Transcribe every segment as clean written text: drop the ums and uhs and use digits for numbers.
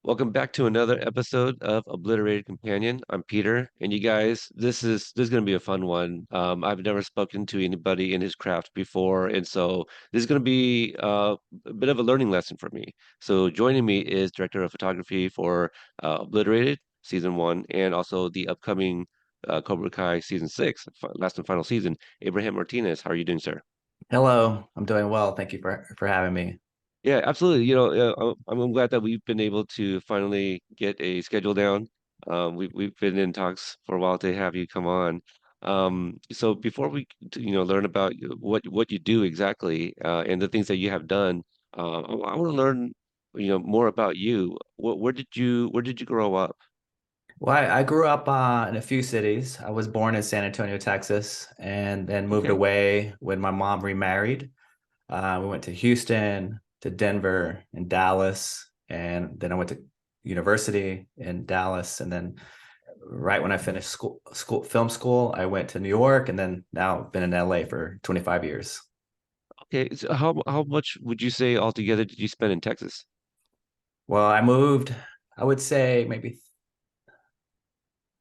Welcome back to another episode of Obliterated Companion. I'm Peter, and you guys, this is going to be a fun one. I've never spoken to anybody in his craft before, and so this is going to be a bit of a learning lesson for me. So joining me is director of photography for Obliterated season one, and also the upcoming Cobra Kai season six, last and final season. Abraham Martinez, how are you doing, sir? Hello, I'm doing well. Thank you for having me. Yeah, absolutely. I'm glad that we've been able to finally get a schedule down. We've been in talks for a while to have you come on. So before learn about what you do exactly and the things that you have done, I want to learn, more about you. Where did you grow up? Well, I grew up in a few cities. I was born in San Antonio, Texas, and then moved Okay. away when my mom remarried. We went to Houston, to Denver, and Dallas, and then I went to university in Dallas, and then right when I finished film school, I went to New York, and then now I've been in LA for 25 years. Okay. So how much would you say altogether did you spend in Texas? Well, I moved, I would say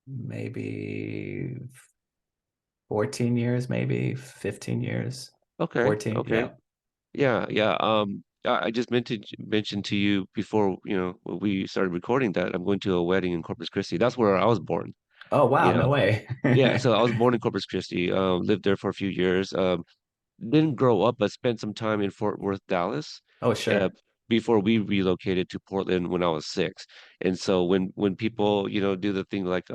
maybe 14 years, maybe 15 years, Okay. 14. Okay. Yeah. Yeah, yeah. I just mentioned to you before, when we started recording that I'm going to a wedding in Corpus Christi. That's where I was born. Oh, wow. You No know, way. yeah. So I was born in Corpus Christi. Lived there for a few years. Didn't grow up, but spent some time in Fort Worth, Dallas, Oh, uh, sure. before we relocated to Portland when I was six. And so when people, do the thing like,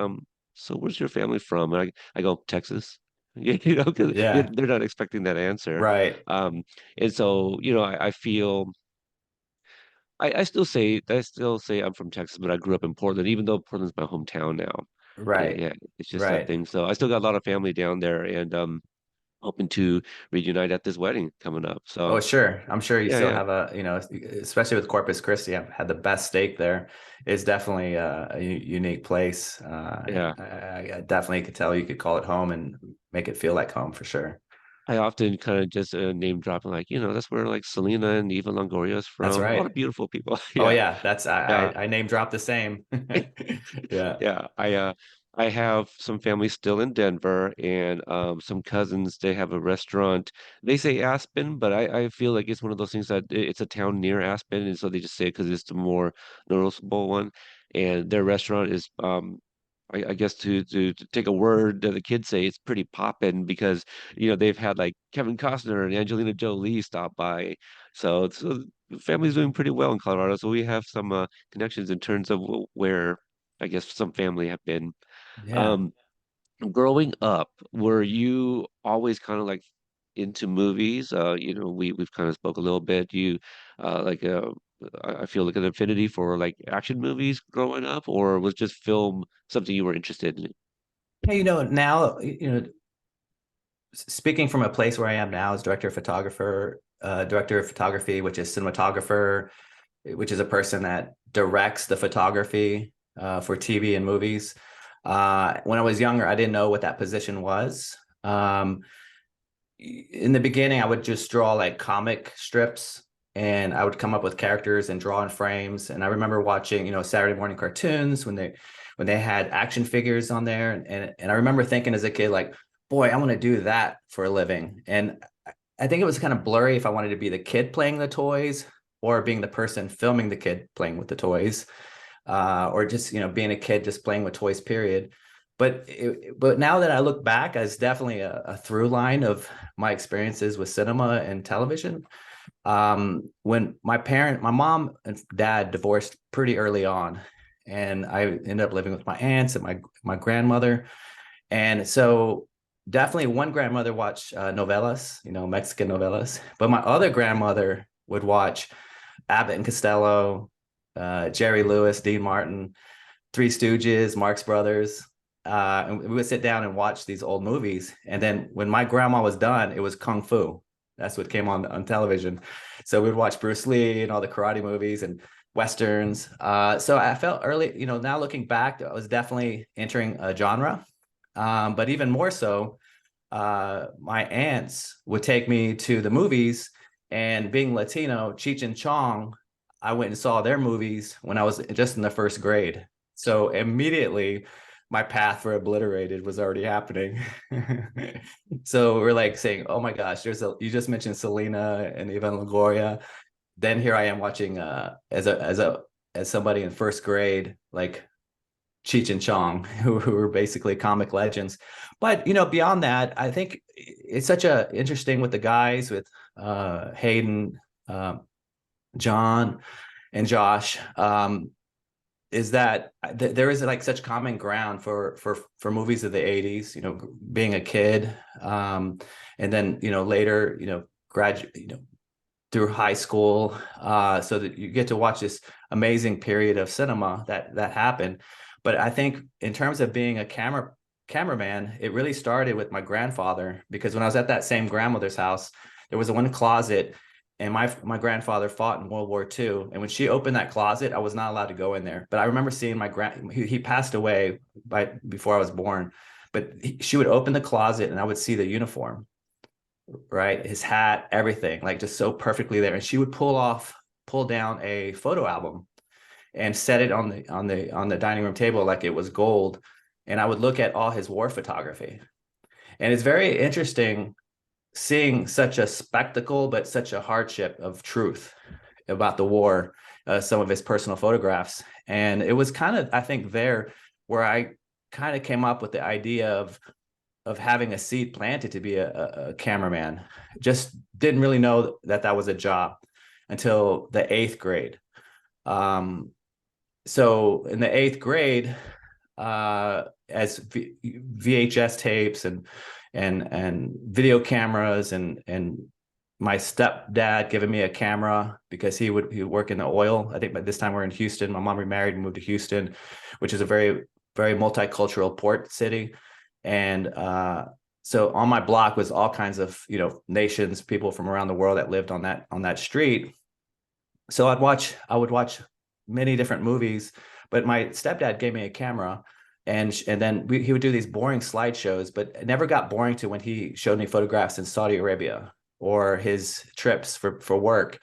so where's your family from? And I go, Texas. Yeah, 'cause Yeah. they're not expecting that answer. Right. Um, and so, I feel I still say I'm from Texas, but I grew up in Portland, even though Portland's my hometown now. Yeah, Right. yeah, it's just that Right. thing. So I still got a lot of family down there, and hoping to reunite at this wedding coming up. Oh, So sure. I'm sure you yeah, still yeah, have especially with Corpus Christi, I've had the best steak there. It's definitely a unique place. yeah. I definitely could tell you could call it home and make it feel like home for sure. I often kind of just name dropping, like, that's where like Selena and Eva Longoria is That's from. A lot of right. beautiful people. Oh, Yeah, yeah. That's yeah. I name drop the same. Yeah. Yeah, I have some family still in Denver and some cousins. They have a restaurant. They say Aspen, but I feel like it's one of those things that it's a town near Aspen, and so they just say it because it's the more noticeable one. And their restaurant is I guess to take a word that the kids say, it's pretty poppin' because they've had like Kevin Costner and Angelina Jolie stop by. So the family's doing pretty well in Colorado. So we have some connections in terms of where I guess some family have been. Yeah. Um, Growing up, were you always kind of like into movies? We've kind of spoke a little bit. You like I feel like an affinity for like action movies growing up, or was just film something you were interested in? Yeah, now, speaking from a place where I am now as director of photography, which is cinematographer, which is a person that directs the photography for TV and movies. When I was younger, I didn't know what that position was. In the beginning, I would just draw like comic strips and I would come up with characters and draw in frames. And I remember watching, Saturday morning cartoons when they had action figures on there. And I remember thinking as a kid, like, boy, I want to do that for a living. And I think it was kind of blurry if I wanted to be the kid playing the toys or being the person filming the kid playing with the toys, or just being a kid just playing with toys. Period. But now that I look back, as definitely a through line of my experiences with cinema and television. When my mom and dad divorced pretty early on, and I ended up living with my aunts and my grandmother, and so definitely one grandmother watched novelas, Mexican novelas, but my other grandmother would watch Abbott and Costello, Jerry Lewis, Dean Martin, Three Stooges, Marx Brothers. And we would sit down and watch these old movies. And then when my grandma was done, it was Kung Fu. That's what came on television. So we'd watch Bruce Lee and all the karate movies and Westerns. So I felt early, now looking back, I was definitely entering a genre. But even more so, my aunts would take me to the movies, and being Latino, Cheech and Chong. I went and saw their movies when I was just in the first grade. So immediately my path for Obliterated was already happening. So we're like saying, oh my gosh, you just mentioned Selena and Eva Longoria. Then here I am watching as somebody in first grade, like Cheech and Chong, who were basically comic legends. But beyond that, I think it's such a interesting with the guys with Hayden, John, and Josh. Is that there is like such common ground for movies of the 80s, being a kid, and then later graduate through high school, so that you get to watch this amazing period of cinema that happened. But I think in terms of being a cameraman, it really started with my grandfather, because when I was at that same grandmother's house, there was one closet, and my grandfather fought in World War II. And when she opened that closet, I was not allowed to go in there. But I remember seeing he passed away before I was born. But she would open the closet and I would see the uniform, right? His hat, everything, like just so perfectly there. And she would pull down a photo album and set it on the dining room table like it was gold. And I would look at all his war photography. And it's very interesting seeing such a spectacle, but such a hardship of truth about the war, some of his personal photographs. And it was kind of, I think, there where I kind of came up with the idea of having a seed planted to be a cameraman. Just didn't really know that was a job until the 8th grade. So in the 8th grade, as VHS tapes and video cameras and my stepdad giving me a camera because he would work in the oil. I think by this time we're in Houston. My mom remarried and moved to Houston, which is a very, very multicultural port city. And so on my block was all kinds of nations, people from around the world that lived on that street. So I would watch many different movies, but my stepdad gave me a camera, and then he would do these boring slideshows, but it never got boring to when he showed me photographs in Saudi Arabia or his trips for work.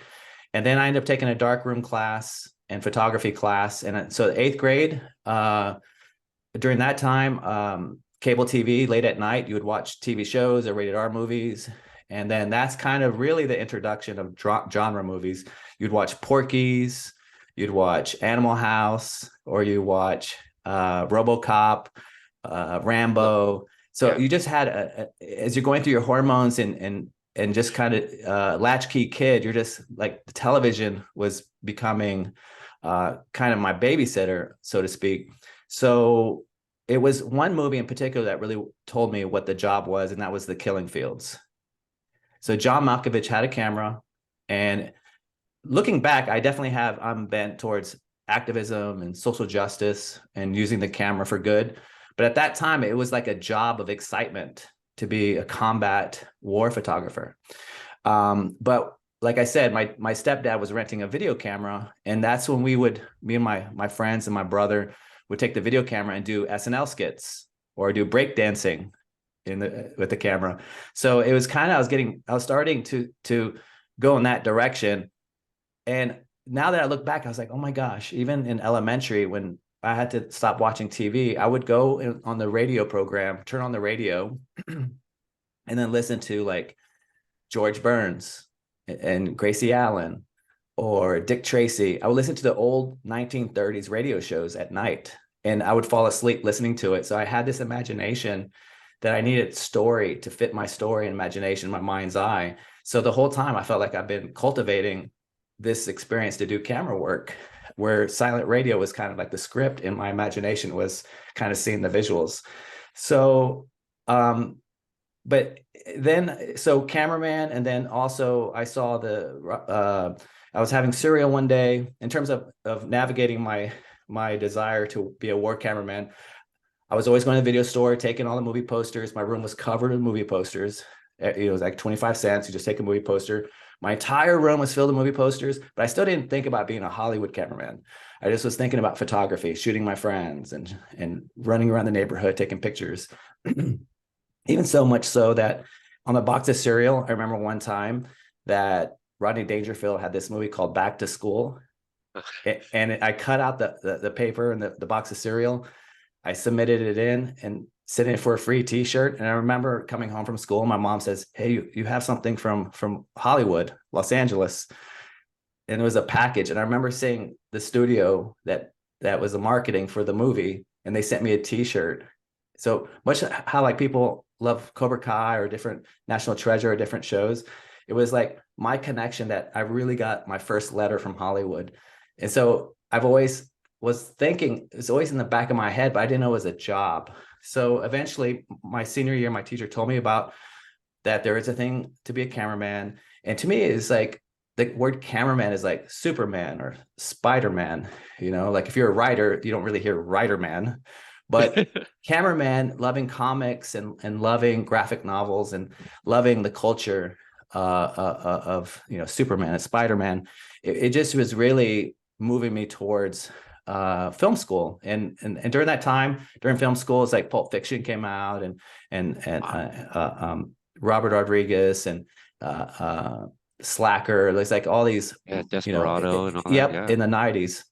And then I ended up taking a darkroom class and photography class. And so 8th grade, during that time, cable TV late at night, you would watch TV shows or rated R movies. And then that's kind of really the introduction of genre movies. You'd watch Porky's, you'd watch Animal House, or you watch RoboCop, Rambo. So Yeah. you just had as you're going through your hormones and just kind of latchkey kid, you're just like the television was becoming kind of my babysitter, so to speak. So it was one movie in particular that really told me what the job was, and that was The Killing Fields. So John Malkovich had a camera, and looking back, I'm bent towards activism and social justice and using the camera for good. But at that time, it was like a job of excitement to be a combat war photographer. But like I said, my stepdad was renting a video camera, and that's when me and my friends and my brother would take the video camera and do SNL skits or do breakdancing with the camera. So it was kind of I was starting to go in that direction. And now that I look back, I was like, oh my gosh, even in elementary, when I had to stop watching TV, I would go on the radio program, turn on the radio, and then listen to like George Burns and Gracie Allen or Dick Tracy. I would listen to the old 1930s radio shows at night, and I would fall asleep listening to it. So I had this imagination that I needed story to fit my story and imagination, my mind's eye. So the whole time I felt like I've been cultivating this experience to do camera work, where silent radio was kind of like the script and my imagination was kind of seeing the visuals. So, but then, so cameraman, and then also I saw I was having cereal one day in terms of navigating my desire to be a war cameraman. I was always going to the video store, taking all the movie posters. My room was covered with movie posters. It was like 25 cents. You just take a movie poster. My entire room was filled with movie posters, but I still didn't think about being a Hollywood cameraman. I just was thinking about photography, shooting my friends and running around the neighborhood, taking pictures. Even so much so that on the box of cereal, I remember one time that Rodney Dangerfield had this movie called Back to School. And I cut out the paper and the box of cereal. I submitted it in and sent it for a free T-shirt. And I remember coming home from school, my mom says, "Hey, you have something from Hollywood, Los Angeles," and it was a package. And I remember seeing the studio that was the marketing for the movie, and they sent me a T-shirt. So much how like people love Cobra Kai or different National Treasure or different shows, it was like my connection that I really got my first letter from Hollywood. And so I've always was thinking, it's always in the back of my head, but I didn't know it was a job. So eventually my senior year, my teacher told me about that there is a thing to be a cameraman. And to me, it's like the word cameraman is like Superman or Spider-Man. Like if you're a writer, you don't really hear writer man, but cameraman, loving comics and loving graphic novels and loving the culture of Superman and Spider-Man. It just was really moving me towards film school. And during that time, during film school, it's like Pulp Fiction came out and Wow. Robert Rodriguez and uh, Slacker. There's like all these, Yeah, Desperado and all that, yep, yeah. in the 90s.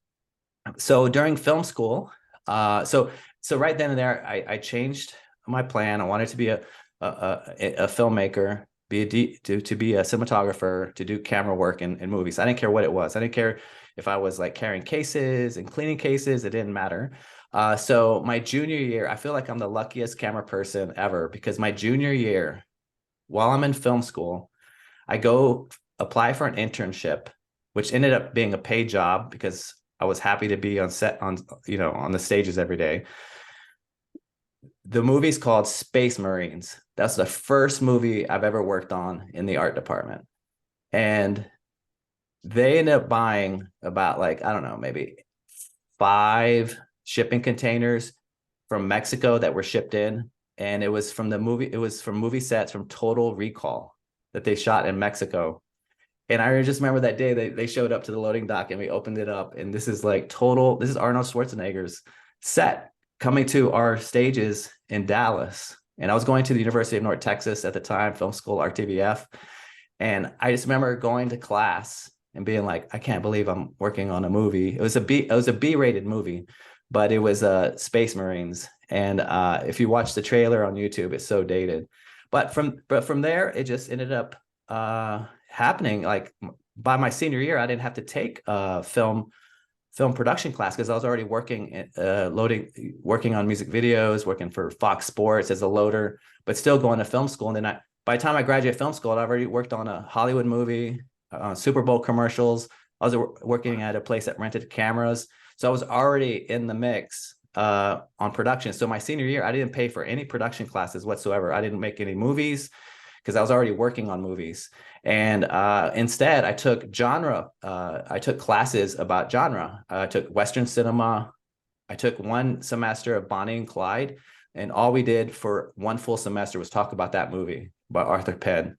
So during film school, so right then and there, I changed my plan. I wanted to be a filmmaker, to be a cinematographer, to do camera work in movies. I didn't care what it was. I didn't care if I was like carrying cases and cleaning cases. It didn't matter. So my junior year, I feel like I'm the luckiest camera person ever, because my junior year, while I'm in film school, I go apply for an internship, which ended up being a paid job because I was happy to be on set on the stages every day. The movie's called Space Marines. That's the first movie I've ever worked on in the art department. And they ended up buying about, like, I don't know, maybe 5 shipping containers from Mexico that were shipped in. And it was from movie sets from Total Recall that they shot in Mexico. And I just remember that day they showed up to the loading dock and we opened it up. And this is Arnold Schwarzenegger's set coming to our stages in Dallas. And I was going to the University of North Texas at the time, film school, RTVF. And I just remember going to class and being like, I can't believe I'm working on a movie. It was a B-rated movie, but it was Space Marines. And if you watch the trailer on YouTube, it's so dated. But from there, it just ended up happening. Like by my senior year, I didn't have to take film production class because I was already working on music videos, working for Fox Sports as a loader, but still going to film school. And then by the time I graduated film school, I'd already worked on a Hollywood movie, Super Bowl commercials. I was working at a place that rented cameras. So I was already in the mix on production. So my senior year, I didn't pay for any production classes whatsoever. I didn't make any movies because I was already working on movies. And instead, I took classes about genre. I took Western cinema. I took one semester of Bonnie and Clyde. And all we did for one full semester was talk about that movie by Arthur Penn.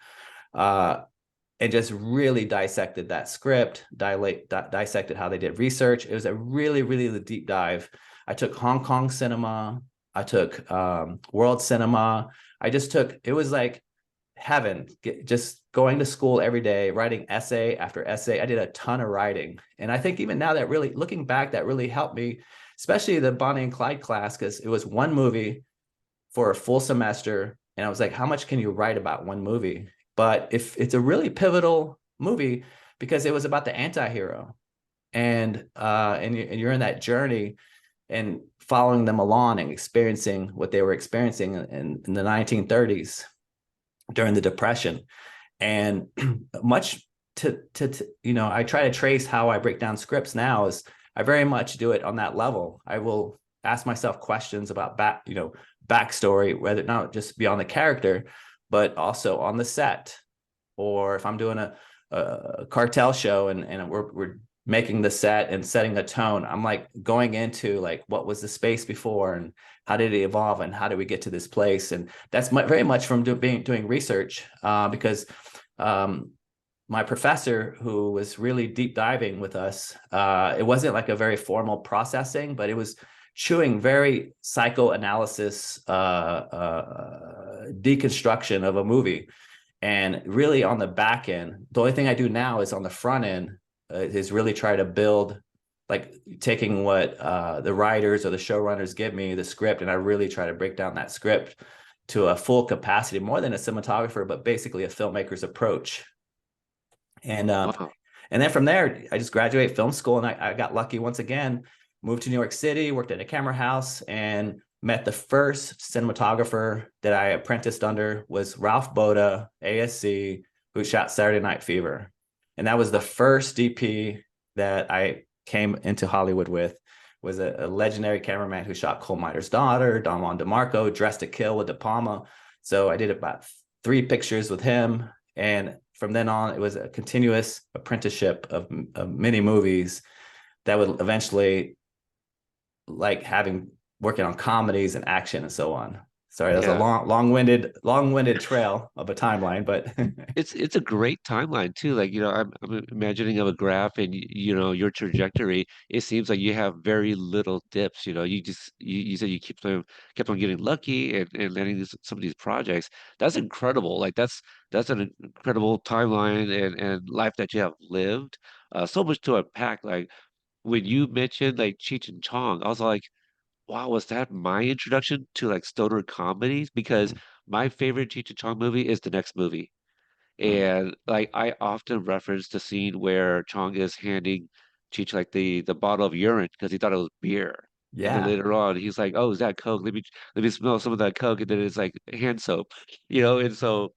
And just really dissected that script, dissected how they did research. It was a really, really deep dive. I took Hong Kong cinema. I took world cinema. It was like heaven, just going to school every day, writing essay after essay. I did a ton of writing. And I think even now that really, looking back, that really helped me, especially the Bonnie and Clyde class, because it was one movie for a full semester. And I was like, how much can you write about one movie? But if it's a really pivotal movie because it was about the anti-hero, and you're in that journey and following them along and experiencing what they were experiencing in the 1930s during the Depression. And much I try to trace how I break down scripts now is I very much do it on that level. I will ask myself questions about backstory, whether not just beyond the character, but also on the set. Or if I'm doing a cartel show and we're making the set and setting a tone, I'm like going into like, what was the space before and how did it evolve and how did we get to this place? And that's very much from doing research because my professor, who was really deep diving with us, it wasn't like a very formal processing, but it was chewing very psychoanalysis deconstruction of a movie. And really on the back end, the only thing I do now is on the front end is really try to build like taking what the writers or the showrunners give me the script, and I really try to break down that script to a full capacity, more than a cinematographer, but basically a filmmaker's approach. And Wow. and then from there, I just graduated film school, and I got lucky once again. Moved to New York City, worked at a camera house, and met the first cinematographer that I apprenticed under was Ralph Boda, ASC, who shot Saturday Night Fever, and that was the first DP that I came into Hollywood with. Was a legendary cameraman who shot Coal Miner's Daughter, Don Juan DeMarco, Dressed to Kill with De Palma. So I did about 3 pictures with him, and from then on, it was a continuous apprenticeship of many movies that would eventually, like, having working on comedies and action and so on. Sorry, that's a Yeah. long-winded trail of a timeline, but It's a great timeline too. Like, I'm imagining of a graph and your trajectory. It seems like you have very little dips. You said you kept on getting lucky and landing some of these projects. That's incredible. Like that's an incredible timeline and life that you have lived. So much to unpack. Like when you mentioned like Cheech and Chong, I was like, wow, was that my introduction to like stoner comedies? Because my favorite Cheech and Chong movie is the next movie. And like I often reference the scene where Chong is handing Cheech like the bottle of urine because he thought it was beer. And then yeah, later on he's like, "Oh, is that Coke? Let me smell some of that Coke." And then it's like hand soap, and so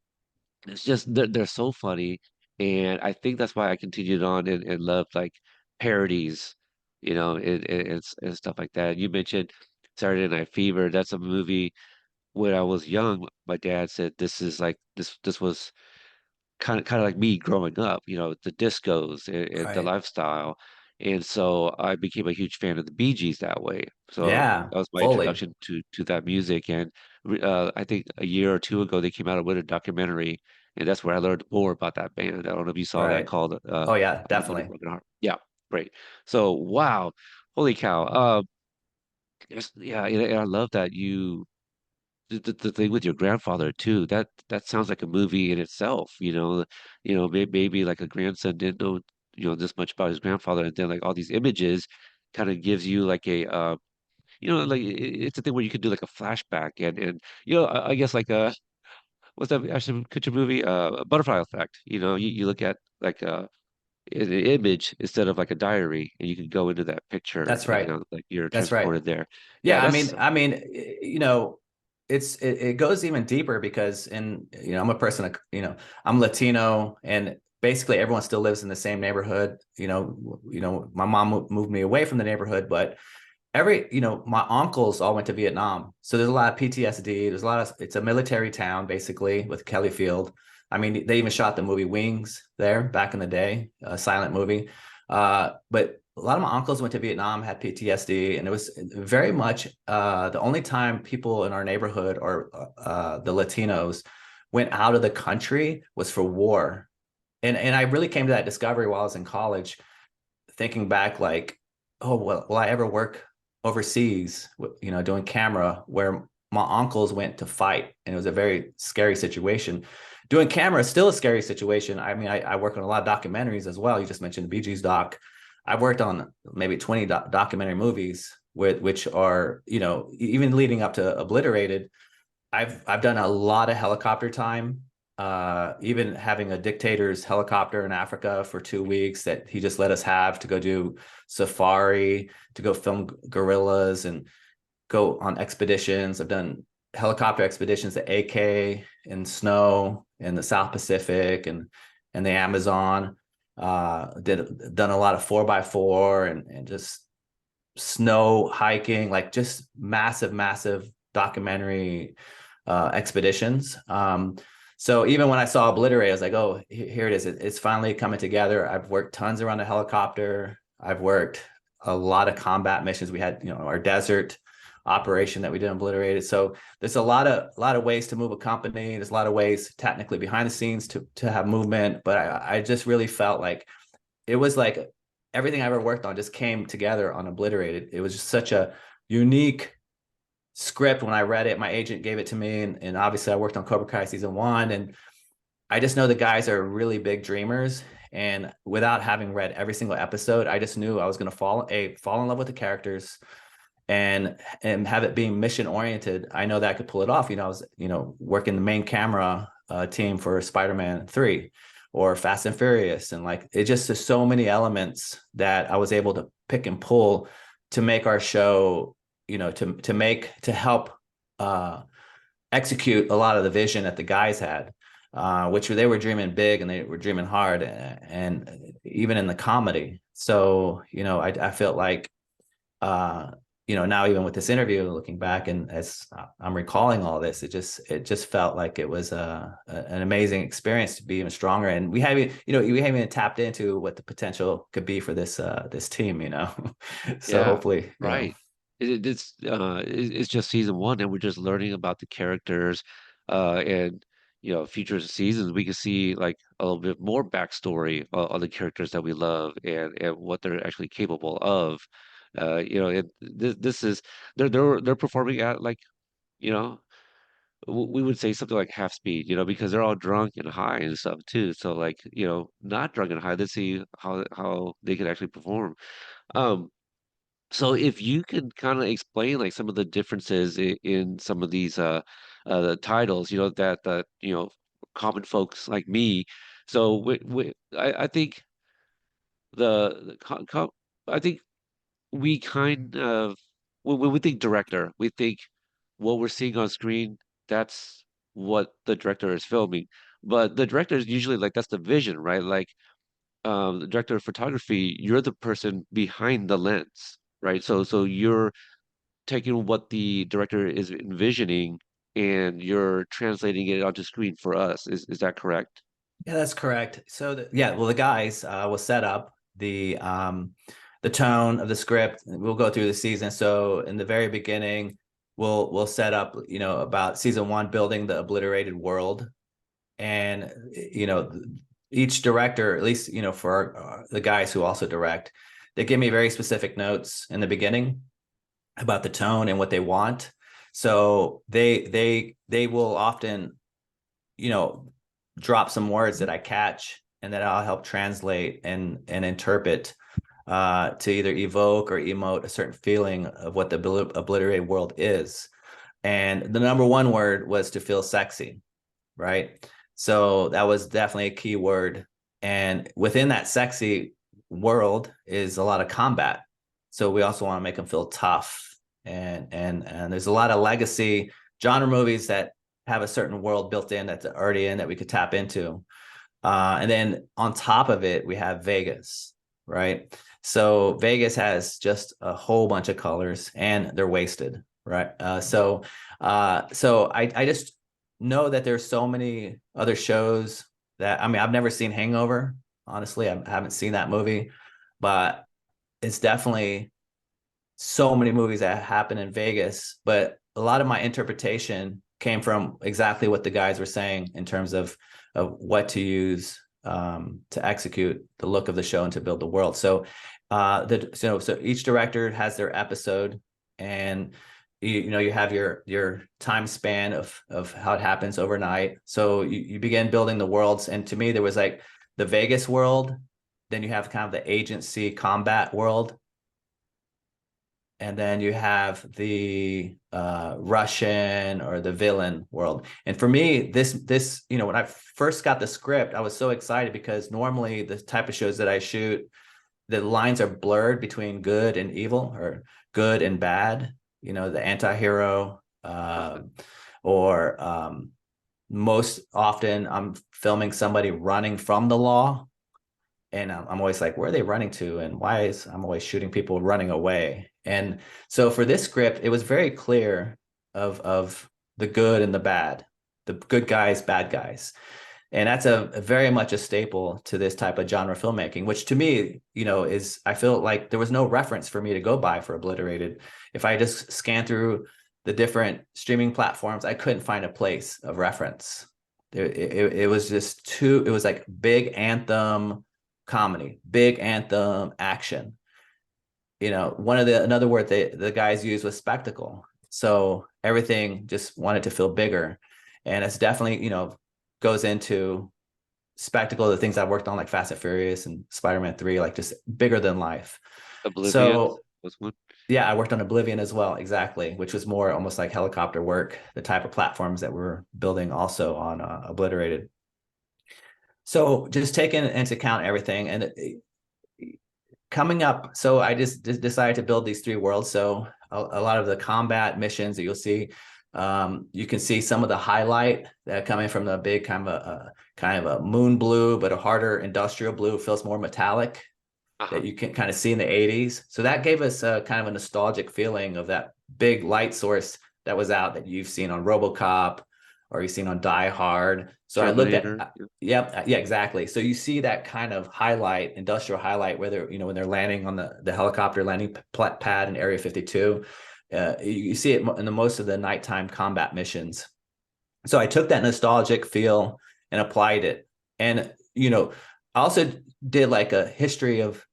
it's just they're so funny. And I think that's why I continued on and loved like parodies, and stuff like that. You mentioned Saturday Night Fever. That's a movie when I was young, my dad said this is like this was kind of like me growing up, the discos and the right, lifestyle. And so I became a huge fan of the Bee Gees that way. So yeah, that was my fully, introduction to that music. And I think a year or two ago they came out with a documentary, and that's where I learned more about that band. I don't know if you saw that right. called Oh yeah, Under definitely, Broken Heart. Yeah, great. So wow, holy cow. Yeah, and I love that the thing with your grandfather too, that sounds like a movie in itself, maybe like a grandson didn't know, this much about his grandfather, and then like all these images kind of gives you like like it's a thing where you could do like a flashback and I guess like what's that Ashton Kutcher movie? Butterfly Effect. You look at like an image instead of like a diary, and you can go into that picture, that's right, like you're that's right. transported there. Yeah, Yeah, that's it goes even deeper because I'm a person, I'm Latino, and basically everyone still lives in the same neighborhood. My mom moved me away from the neighborhood, but my uncles all went to Vietnam, so there's a lot of PTSD. There's a lot of It's a military town basically with Kelly Field. I mean, they even shot the movie Wings there back in the day, a silent movie. But a lot of my uncles went to Vietnam, had PTSD, and it was very much the only time people in our neighborhood or the Latinos went out of the country was for war. And I really came to that discovery while I was in college, thinking back, like, oh, well, will I ever work overseas, doing camera, where my uncles went to fight, and it was a very scary situation. Doing camera is still a scary situation. I mean, I work on a lot of documentaries as well. You just mentioned the Bee Gees doc. I've worked on maybe 20 documentary movies, which are, even leading up to Obliterated. I've done a lot of helicopter time, even having a dictator's helicopter in Africa for 2 weeks that he just let us have to go do safari, to go film gorillas and go on expeditions. I've done helicopter expeditions to AK in snow in the South Pacific and the Amazon. Done a lot of 4x4 and just snow hiking, like just massive documentary expeditions. So even when I saw Obliterate, I was like, oh, here it is. It's finally coming together. I've worked tons around the helicopter. I've worked a lot of combat missions. We had, our desert operation that we did Obliterated. So there's a lot of ways to move a company. There's a lot of ways technically behind the scenes to have movement. But I just really felt like it was like everything I ever worked on just came together on Obliterated. It was just such a unique script. When I read it, my agent gave it to me, and obviously I worked on Cobra Kai season 1, and I just know the guys are really big dreamers, And without having read every single episode, I just knew I was going to fall in love with the characters and have it being mission oriented. I know that I could pull it off. I was working the main camera team for Spider-Man 3 or Fast and Furious, and like it just there's so many elements that I was able to pick and pull to make our show, to help uh, execute a lot of the vision that the guys had, which they were dreaming big and they were dreaming hard, and even in the comedy. So I felt like uh, now even with this interview, looking back and as I'm recalling all this, it just felt like it was an amazing experience to be even stronger. And we haven't even tapped into what the potential could be for this team. So Yeah, hopefully, right. It's just season one, and we're just learning about the characters, and future seasons we can see like a little bit more backstory on the characters that we love and what they're actually capable of. This is they're performing at like you know we would say something like half speed, because they're all drunk and high and stuff too. So like not drunk and high, let's see how they can actually perform. Um, so if you can kind of explain like some of the differences in some of these the titles, that common folks like me. So I think the I think we kind of when we think director, we think what we're seeing on screen, that's what the director is filming. But the director is usually like that's the vision, right? Like the director of photography, you're the person behind the lens, right? So you're taking what the director is envisioning and you're translating it onto screen for us. Is that correct? yeah, that's correct. So well, the guys will set up the tone of the script. We'll go through the season. So in the very beginning, we'll set up about season one, building the obliterated world. And each director, at least for the guys who also direct, they give me very specific notes in the beginning about the tone and what they want. So they will often you know drop some words that I catch and that I'll help translate and interpret to either evoke or emote a certain feeling of what the obliterated world is. And the number one word was to feel sexy, right? So that was definitely a key word. And within that sexy world is a lot of combat. So we also want to make them feel tough. And there's a lot of legacy genre movies that have a certain world built in that's already in that we could tap into. And then on top of it, we have Vegas, right? So Vegas has just a whole bunch of colors and they're wasted, right? So I just know that there's so many other shows that I've never seen Hangover. Honestly, I haven't seen that movie, but it's definitely so many movies that happen in Vegas. But a lot of my interpretation came from exactly what the guys were saying in terms of what to use to execute the look of the show and to build the world. So each director has their episode, and you have your time span of how it happens overnight. So you begin building the worlds, and to me there was like the Vegas world, then you have kind of the agency combat world, and then you have the Russian or the villain world. And for me, this when I first got the script, I was so excited because normally the type of shows that I shoot, the lines are blurred between good and evil or good and bad. The anti-hero, or most often I'm filming somebody running from the law, and I'm always like, where are they running to, and why is I'm always shooting people running away? And so for this script, it was very clear of the good and the bad, the good guys, bad guys. And that's a very much a staple to this type of genre filmmaking, which to me, is I feel like there was no reference for me to go by for Obliterated. If I just scan through the different streaming platforms, I couldn't find a place of reference. It was just too, it was like big anthem comedy, big anthem action. Another word the guys used was spectacle. So everything just wanted to feel bigger. And it's definitely, goes into spectacle, the things I worked on, like Fast and Furious and Spider-Man 3, like just bigger than life. Oblivion So was one. yeah, I worked on Oblivion as well, exactly, which was more almost like helicopter work, the type of platforms that we're building also on Obliterated. So just taking into account everything and coming up, so I just decided to build these three worlds. So a lot of the combat missions that you'll see, you can see some of the highlight that coming from the big kind of a moon blue, but a harder industrial blue, feels more metallic, that Uh-huh. you can kind of see in the 80s. So that gave us a kind of a nostalgic feeling of that big light source that was out that you've seen on RoboCop or you've seen on Die Hard. So I looked at, Terminator. Yeah. yep, yeah, exactly. So you see that kind of highlight, industrial highlight, whether, when they're landing on the helicopter landing pad in Area 52, you see it in the most of the nighttime combat missions. So I took that nostalgic feel and applied it. And, I also did like a history of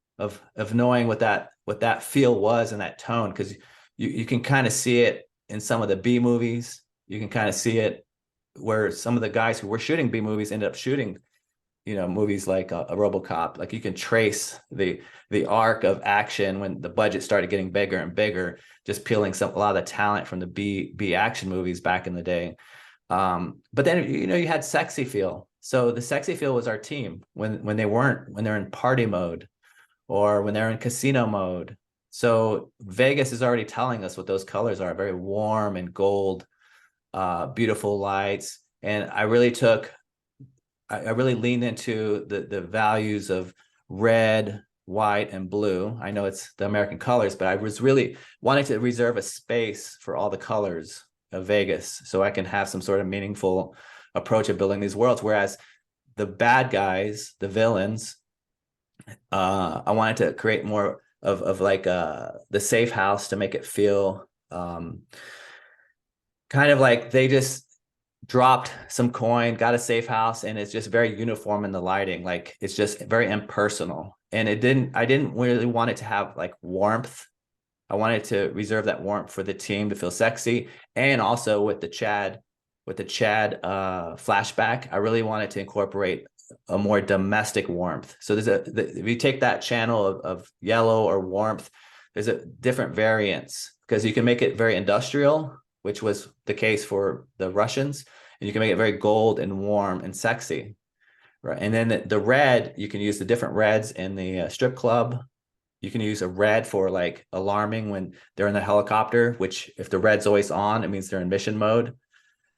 knowing what that feel was and that tone, because you can kind of see it in some of the B movies. You can kind of see it where some of the guys who were shooting B movies ended up shooting, movies like a RoboCop. Like you can trace the arc of action when the budget started getting bigger and bigger, just peeling a lot of the talent from the B action movies back in the day. But then you had sexy feel. So the sexy feel was our team when they're in party mode or when they're in casino mode. So Vegas is already telling us what those colors are, very warm and gold, beautiful lights. And I really leaned into the values of red, white, and blue. I know it's the American colors, but I was really wanting to reserve a space for all the colors of Vegas so I can have some sort of meaningful approach of building these worlds. Whereas the bad guys, the villains, I wanted to create more of like the safe house to make it feel kind of like they just dropped some coin, got a safe house, and it's just very uniform in the lighting. Like it's just very impersonal. And I didn't really want it to have like warmth. I wanted to reserve that warmth for the team to feel sexy. And also with the Chad flashback, I really wanted to incorporate a more domestic warmth. So if you take that channel of yellow or warmth, there's a different variance because you can make it very industrial, which was the case for the Russians, and you can make it very gold and warm and sexy, right? And then the red, you can use the different reds in the strip club. You can use a red for like alarming when they're in the helicopter, which if the red's always on, it means they're in mission mode.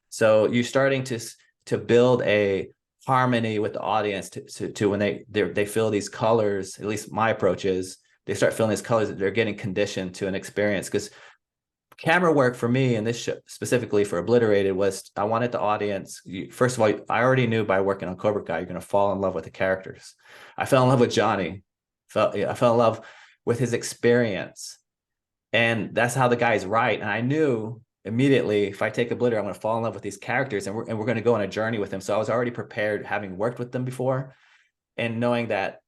So you're starting to build a harmony with the audience to when they feel these colors. At least my approach is they start feeling these colors that they're getting conditioned to an experience. Because camera work for me, and this show, specifically for Obliterated, was I wanted the audience. First of all, I already knew by working on Cobra Kai, you're going to fall in love with the characters. I fell in love with Johnny. I fell in love with his experience, and that's how the guy's right. And I knew immediately if I take Obliterated, I'm going to fall in love with these characters, and we're going to go on a journey with them. So I was already prepared, having worked with them before, and knowing that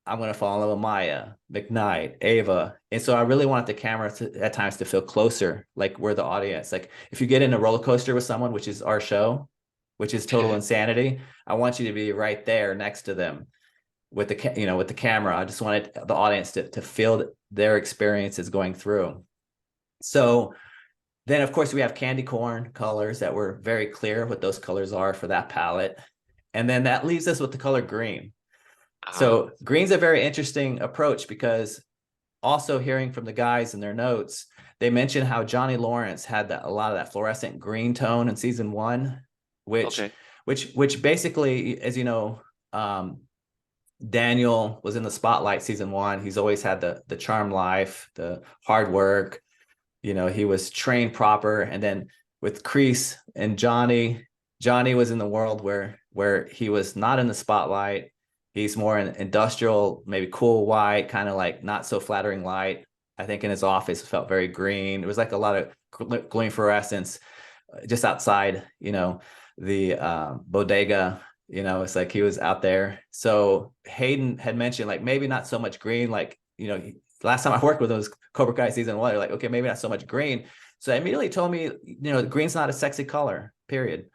I'm going to fall in love with Maya, McKnight, Ava. And so I really want the camera at times to feel closer, like we're the audience. Like if you get in a roller coaster with someone, which is our show, which is total insanity, I want you to be right there next to them with with the camera. I just wanted the audience to feel their experiences going through. So then, of course, we have candy corn colors that were very clear what those colors are for that palette. And then that leaves us with the color green. Ah, So green's a very interesting approach because also hearing from the guys in their notes, they mentioned how Johnny Lawrence had a lot of that fluorescent green tone in season one, which okay. which basically, as you know, Daniel was in the spotlight season one. He's always had the charm life, the hard work. He was trained proper. And then with Kreese and Johnny was in the world where he was not in the spotlight. He's more an industrial, maybe cool white, kind of like not so flattering light. I think in his office it felt very green. It was like a lot of glowing fluorescence just outside, the bodega. It's like he was out there. So Hayden had mentioned like maybe not so much green, like, last time I worked with him was Cobra Kai season one. They're like, okay, maybe not so much green. So they immediately told me, green's not a sexy color, period.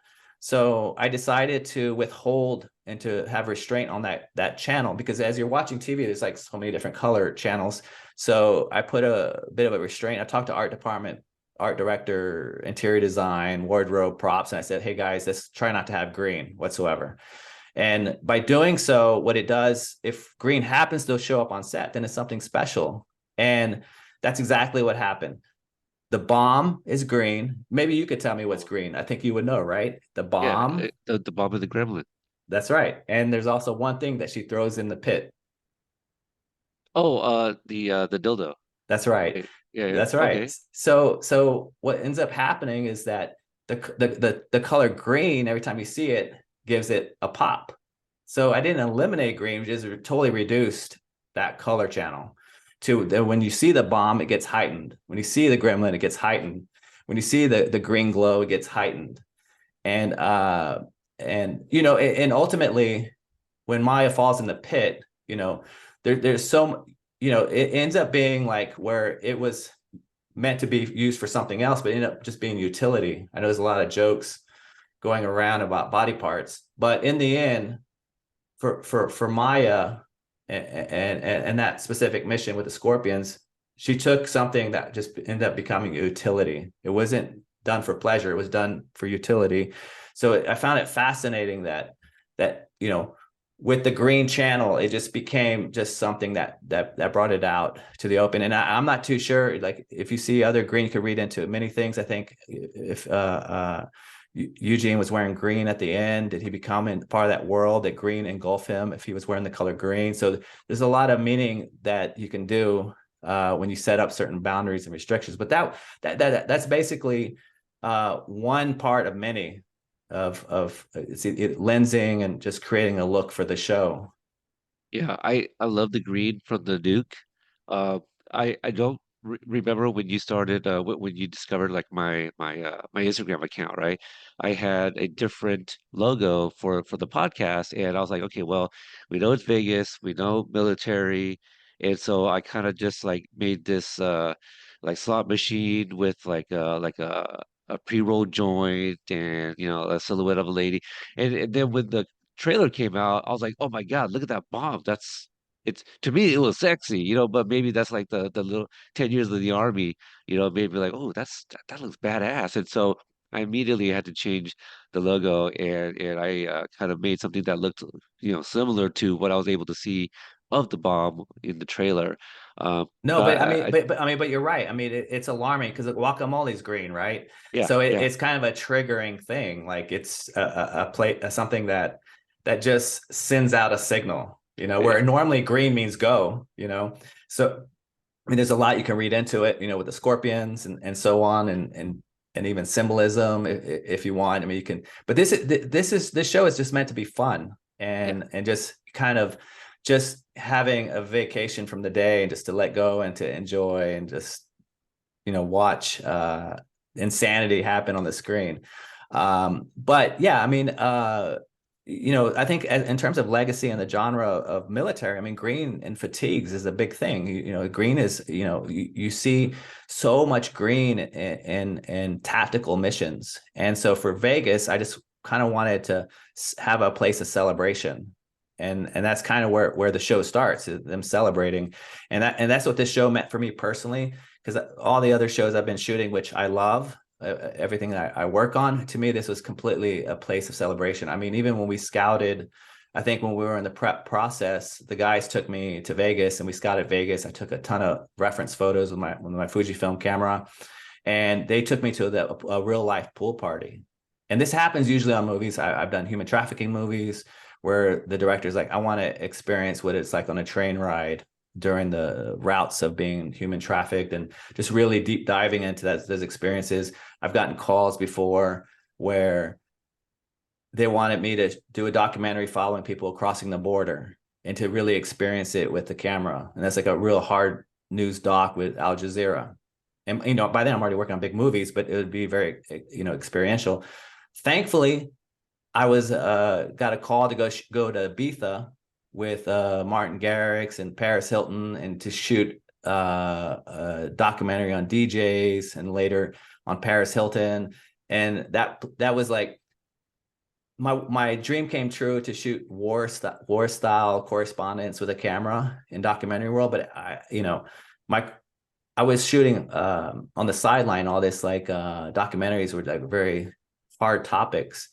So I decided to withhold and to have restraint on that channel, because as you're watching TV, there's like so many different color channels. So I put a bit of a restraint. I talked to art department, art director, interior design, wardrobe, props, and I said, hey guys, let's try not to have green whatsoever. And by doing so, what it does, if green happens to show up on set, then it's something special. And that's exactly what happened. The bomb is green. Maybe you could tell me what's Oh, green. I think you would know, right? The yeah, bomb. the Bob and the Gremlin. That's right. And there's also one thing that she throws in the pit. Oh, the dildo. That's right. Right. Yeah, yeah. That's right. Okay. So what ends up happening is that the color green, every time you see it, gives it a pop. So I didn't eliminate green, just totally reduced that color channel to when you see the bomb, it gets heightened. When you see the gremlin, it gets heightened. When you see the green glow, it gets heightened. And and ultimately when Maya falls in the pit, there's so, it ends up being like where it was meant to be used for something else, but ended up just being utility. I know there's a lot of jokes going around about body parts, but in the end, for Maya and that specific mission with the Scorpions, she took something that just ended up becoming utility. It wasn't done for pleasure; it was done for utility. So I found it fascinating that with the green channel, it just became just something that brought it out to the open. And I'm not too sure, like if you see other green, you could read into many things. I think if Eugene was wearing green at the end, did he become part of that world that green engulf him if he was wearing the color green? So there's a lot of meaning that you can do when you set up certain boundaries and restrictions. But that's basically one part of many of lensing and just creating a look for the show. Yeah, I love the green from the Duke. Uh, I don't re remember when you started when you discovered like my Instagram account, right? I had a different logo for the podcast, and I was like, okay, well, we know it's Vegas, we know military, and so I kind of just like made this like slot machine with like a pre-roll joint and a silhouette of a lady, and then when the trailer came out, I was like, oh my God, look at that bomb. It's to me it was sexy, but maybe that's like the little 10 years of the army, made me like, oh, that looks badass. And so I immediately had to change the logo and I kind of made something that looked, similar to what I was able to see of the bomb in the trailer. No, But but I mean, but you're right. I mean, it's alarming because guacamole's green, right? yeah, So yeah, it's kind of a triggering thing. Like it's a plate, something that just sends out a signal. Where yeah, normally green means go. So I mean, there's a lot you can read into it. With the scorpions and so on, and even symbolism if you want. I mean, you can. But this show is just meant to be fun yeah. and just kind of just having a vacation from the day and just to let go and to enjoy and just watch insanity happen on the screen. But yeah, I mean, I think in terms of legacy and the genre of military, I mean, green and fatigues is a big thing. Green is, you see so much green in tactical missions. And so for Vegas, I just kind of wanted to have a place of celebration. And that's kind of where the show starts, them celebrating. And that's what this show meant for me personally, because all the other shows I've been shooting, which I love, everything that I work on, to me, this was completely a place of celebration. I mean, even when we scouted, I think when we were in the prep process, the guys took me to Vegas and we scouted Vegas. I took a ton of reference photos with my Fujifilm camera, and they took me to a real life pool party. And this happens usually on movies. I've done human trafficking movies where the director's like, I want to experience what it's like on a train ride during the routes of being human trafficked, and just really deep diving into those experiences. I've gotten calls before where they wanted me to do a documentary following people crossing the border and to really experience it with the camera. And that's like a real hard news doc with Al Jazeera. And by then I'm already working on big movies, but it would be very experiential. Thankfully, I was got a call to go to Ibiza with Martin Garrix and Paris Hilton, and to shoot a documentary on DJs and later on Paris Hilton. And that was like my dream came true to shoot war style correspondence with a camera in documentary world, but my I was shooting on the sideline all this like documentaries were like very hard topics,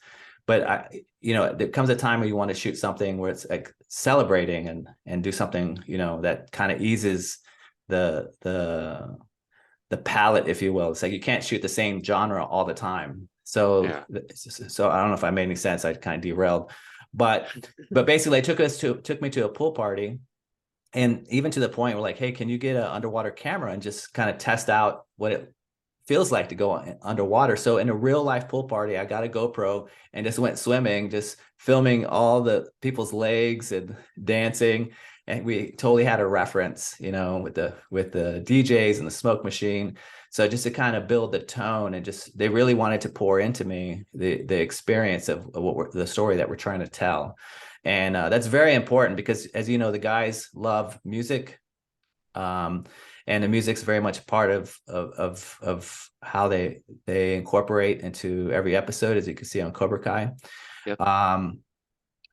but there comes a time where you want to shoot something where it's like celebrating and do something that kind of eases the the the palette, if you will. It's like you can't shoot the same genre all the time. So Yeah. so I don't know if I made any sense. I kind of derailed, but basically, took me to a pool party, and even to the point where like, hey, can you get an underwater camera and just kind of test out what it feels like to go underwater? So in a real life pool party, I got a GoPro and just went swimming, just filming all the people's legs and dancing. And we totally had a reference, with the DJs and the smoke machine. So just to kind of build the tone, and just they really wanted to pour into me the experience of the story that we're trying to tell. And that's very important because, as you know, the guys love music, um, and the music's very much part of how they incorporate into every episode, as you can see on Cobra Kai. Yep. Um,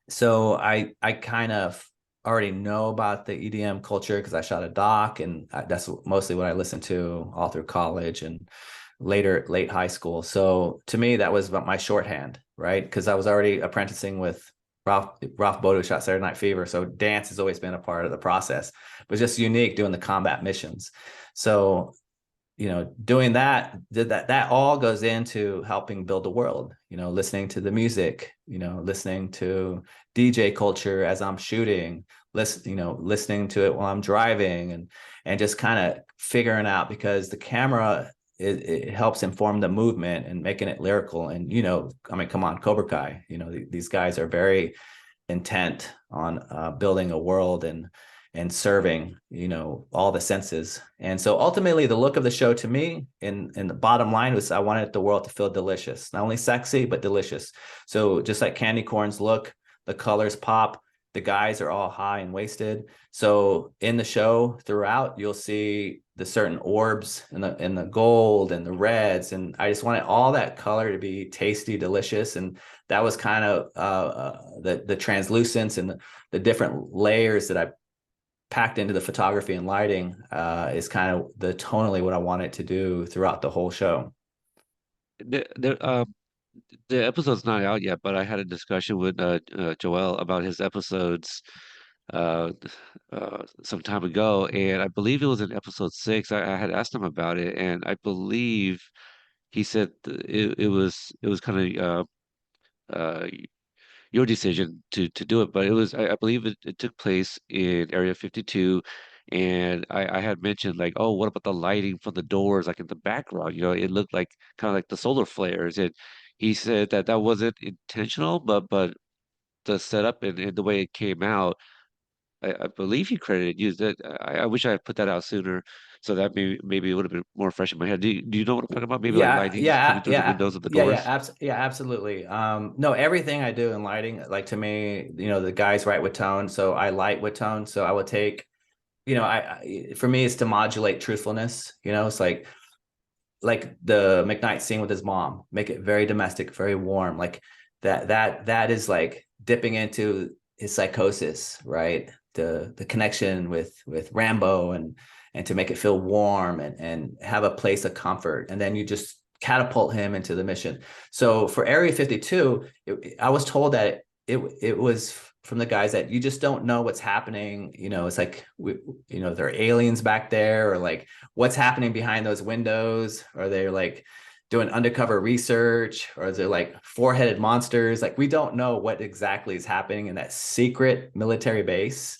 so I kind of already know about the EDM culture because I shot a doc, and that's mostly what I listened to all through college and late high school. So to me, that was about my shorthand, right? Because I was already apprenticing with Ralph Bodo, shot Saturday Night Fever. So dance has always been a part of the process, but just unique doing the combat missions. So doing that all goes into helping build the world, listening to the music, listening to DJ culture as I'm shooting, listening to it while I'm driving, and just kind of figuring out, because the camera, it helps inform the movement and making it lyrical. And I mean, come on, Cobra Kai, these guys are very intent on building a world and serving all the senses. And so ultimately the look of the show to me, in the bottom line, was I wanted the world to feel delicious, not only sexy but delicious. So just like candy corns look, the colors pop, the guys are all high and wasted. So in the show throughout, you'll see the certain orbs and the gold and the reds, and I just wanted all that color to be tasty, delicious. And that was kind of the translucence and the different layers that I packed into the photography and lighting, is kind of the tonally what I wanted to do throughout the whole show. The the episode's not out yet, but I had a discussion with Joel about his episodes uh, some time ago, and I believe it was in episode 6. I had asked him about it, and I believe he said it was kind of uh, your decision to do it, but I believe it took place in Area 52, and I had mentioned like, oh, what about the lighting from the doors, like in the background? It looked like kind of like the solar flares, and he said that that wasn't intentional, but the setup and the way it came out, I believe he credited you. That I wish I had put that out sooner, so that maybe it would have been more fresh in my head. Do you know what I'm talking about? Maybe like Yeah, lighting coming yeah, through the yeah, windows of the yeah, yeah, doors. yeah, absolutely. No, everything I do in lighting, like to me, the guys write with tone, so I light with tone. So I would take, for me, it's to modulate truthfulness. It's like the McKnight scene with his mom, make it very domestic, very warm, like that is like dipping into his psychosis, right? The connection with Rambo, and to make it feel warm and have a place of comfort, and then you just catapult him into the mission. So for Area 52, I was told that it was from the guys that you just don't know what's happening. It's like there are aliens back there, or like what's happening behind those windows, or they're like doing undercover research, or is it like four-headed monsters? Like we don't know what exactly is happening in that secret military base,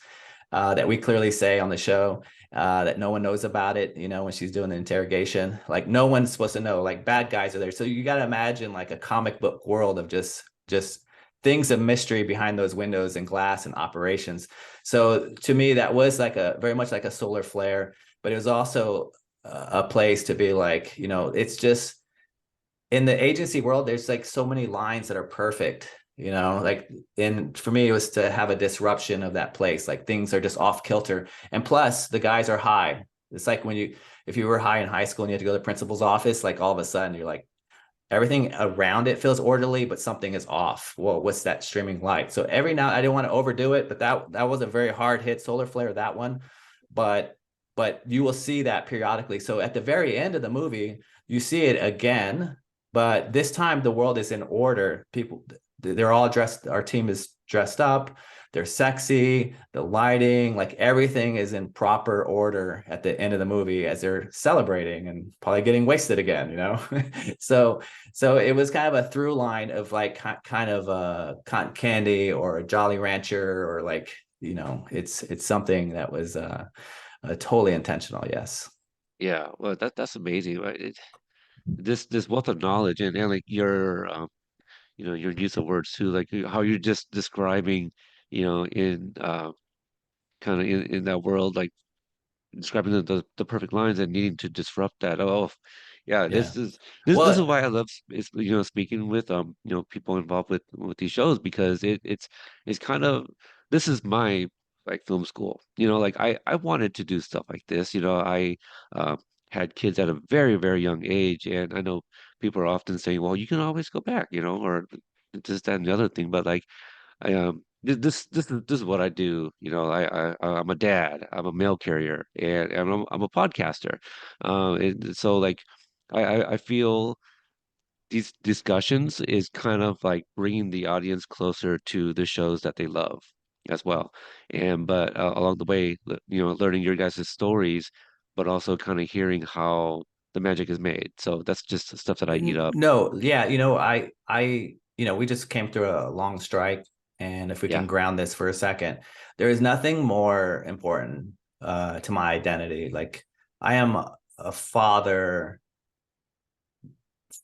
that we clearly say on the show, that no one knows about it. When she's doing the interrogation, like no one's supposed to know. Like bad guys are there, so you got to imagine like a comic book world of just things of mystery behind those windows and glass and operations. So to me, that was like a very much like a solar flare, but it was also a place to be like, it's just in the agency world, there's like so many lines that are perfect, like, and for me, it was to have a disruption of that place. Like things are just off kilter. And plus the guys are high. It's like if you were high in high school and you had to go to the principal's office, like all of a sudden you're like, everything around it feels orderly, but something is off. Well, what's that streaming light? So every now, I didn't want to overdo it, but that was a very hard hit, solar flare, that one. But you will see that periodically. So at the very end of the movie, you see it again, but this time the world is in order. People, they're all dressed. Our team is dressed up. They're sexy. The lighting, like everything is in proper order at the end of the movie as they're celebrating and probably getting wasted again, you know? So it was kind of a through line of like kind of a cotton candy or a Jolly Rancher, or like, you know, it's something that was totally intentional. Yes. Yeah, well, that's amazing, right? This wealth of knowledge and like your you know, your use of words too, like how you're just describing, you know, in kind of in that world, like describing the perfect lines and needing to disrupt that. Oh, yeah, Yeah. this is Well, why I love is you know speaking with you know people involved with these shows because it's kind of this is my like film school. You know, like I wanted to do stuff like this. You know, I uh, had kids at a very young age, and I know people are often saying, well, you can always go back, you know, or this, that, and the other thing, but like this is what I do. You know, I'm a dad. I'm a mail carrier, and I'm a podcaster. And so like I feel these discussions is kind of like bringing the audience closer to the shows that they love as well. And but along the way, you know, learning your guys' stories, but also kind of hearing how the magic is made. So that's just stuff that I eat up. no, yeah, you know, you know, we just came through a long strike, and if we Yeah. can ground this for a second, there is nothing more important to my identity. Like, I am a father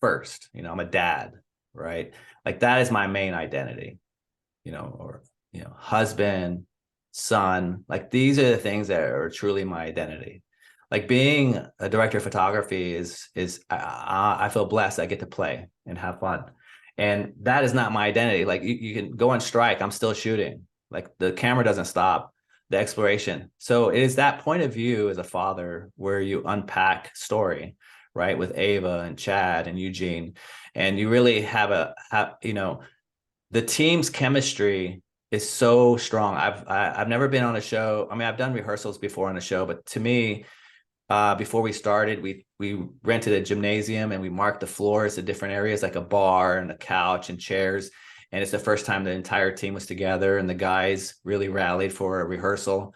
first, you know, I'm a dad, right? Like, that is my main identity, you know, or, you know, husband, son. Like, these are the things that are truly my identity. Like, being a director of photography is I feel blessed. I get to play and have fun, and that is not my identity. Like, you can go on strike, I'm still shooting. Like, the camera doesn't stop. The exploration. So it is that point of view as a father where you unpack story, right, with Ava and Chad and Eugene, and you really have, you know, the team's chemistry is so strong. I've never been on a show. I mean, I've done rehearsals before on a show, but to me, before we started, we rented a gymnasium and we marked the floors to different areas, like a bar and a couch and chairs. And it's the first time the entire team was together, and the guys really rallied for a rehearsal.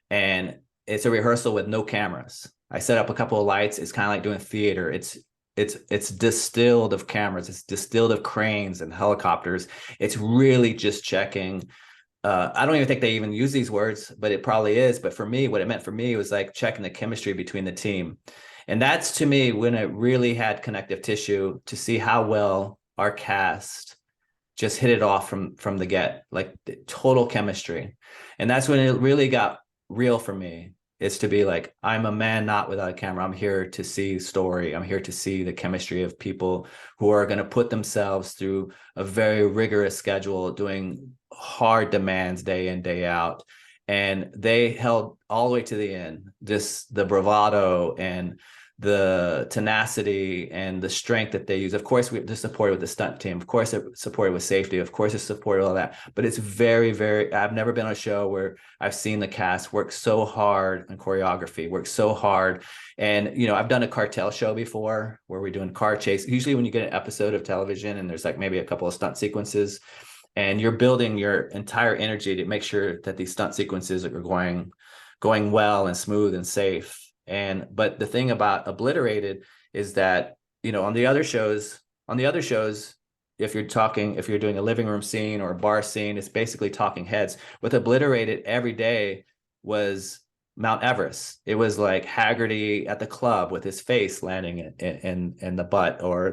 And it's a rehearsal with no cameras. I set up a couple of lights. It's kind of like doing theater. It's distilled of cameras. It's distilled of cranes and helicopters. It's really just checking. I don't even think they even use these words, but it probably is. But for me, what it meant for me was like checking the chemistry between the team. And that's, to me, when it really had connective tissue, to see how well our cast just hit it off from the get, like the total chemistry. And that's when it really got real for me. Is to be like, I'm a man not without a camera. I'm here to see story. I'm here to see the chemistry of people who are going to put themselves through a very rigorous schedule, doing hard demands day in, day out. And they held all the way to the end, just the bravado and the tenacity and the strength that they use. Of course, they're supported with the stunt team. Of course, they're supported with safety. Of course, they're supported with all that. But it's very, I've never been on a show where I've seen the cast work so hard on choreography, work so hard. And, you know, I've done a cartel show before where we're doing car chase. Usually when you get an episode of television and there's like maybe a couple of stunt sequences, and you're building your entire energy to make sure that these stunt sequences are going well and smooth and safe. And but the thing about Obliterated is that, you know, on the other shows, if you're doing a living room scene or a bar scene, it's basically talking heads. With Obliterated, every day was Mount Everest. It was like Haggerty at the club with his face landing in the butt, or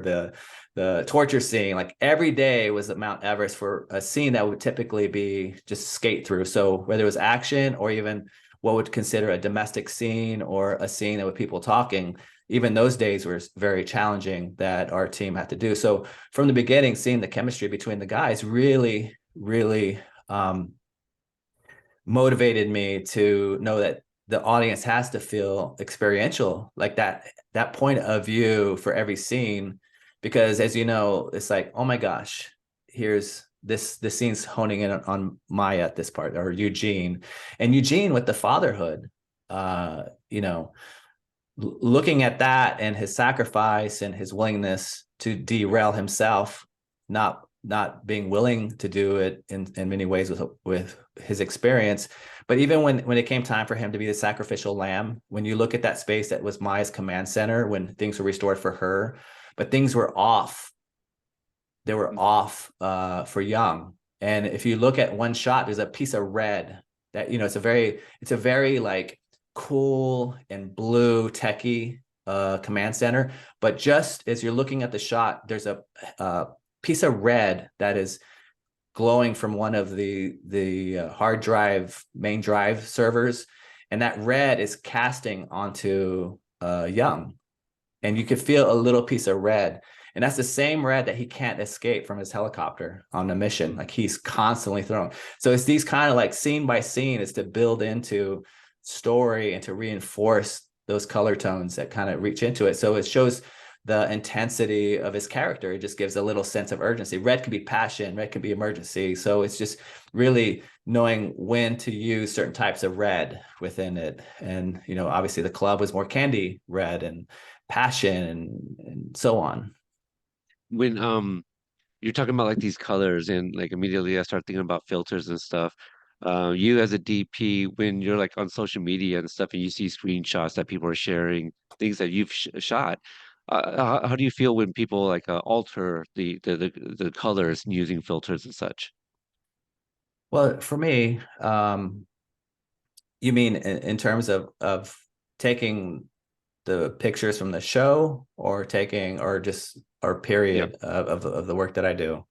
the torture scene. Like, every day was at Mount Everest for a scene that would typically be just skate through. So whether it was action or even what would consider a domestic scene or a scene that with people talking, even those days were very challenging that our team had to do. So from the beginning, seeing the chemistry between the guys really motivated me to know that the audience has to feel experiential, like that point of view for every scene because as you know, it's like, oh my gosh, here's this scene's honing in on Maya at this part, or Eugene. And Eugene with the fatherhood, you know, looking at that and his sacrifice and his willingness to derail himself, not being willing to do it in many ways with his experience. But even when it came time for him to be the sacrificial lamb, when you look at that space that was Maya's command center, when things were restored for her, but things were off, they were off for Young. And if you look at one shot, there's a piece of red that, you know, it's a very like cool and blue techie command center. But just as you're looking at the shot, there's a piece of red that is glowing from one of the hard drive main drive servers, and that red is casting onto Young, and you could feel a little piece of red. And that's the same red that he can't escape from his helicopter on the mission. Like he's constantly thrown. So it's these kind of like scene by scene is to build into story and to reinforce those color tones that kind of reach into it. So it shows the intensity of his character. It just gives a little sense of urgency. Red can be passion, red can be emergency. So it's just really knowing when to use certain types of red within it. And, you know, obviously the club was more candy red and passion and so on. When you're talking about like these colors and like immediately I start thinking about filters and stuff. You as a DP, when you're like on social media and stuff and you see screenshots that people are sharing, things that you've sh shot, how do you feel when people like alter the colors using filters and such? Well, for me, you mean in terms of taking the pictures from the show, or taking, or just, or Yeah. period of the work that I do?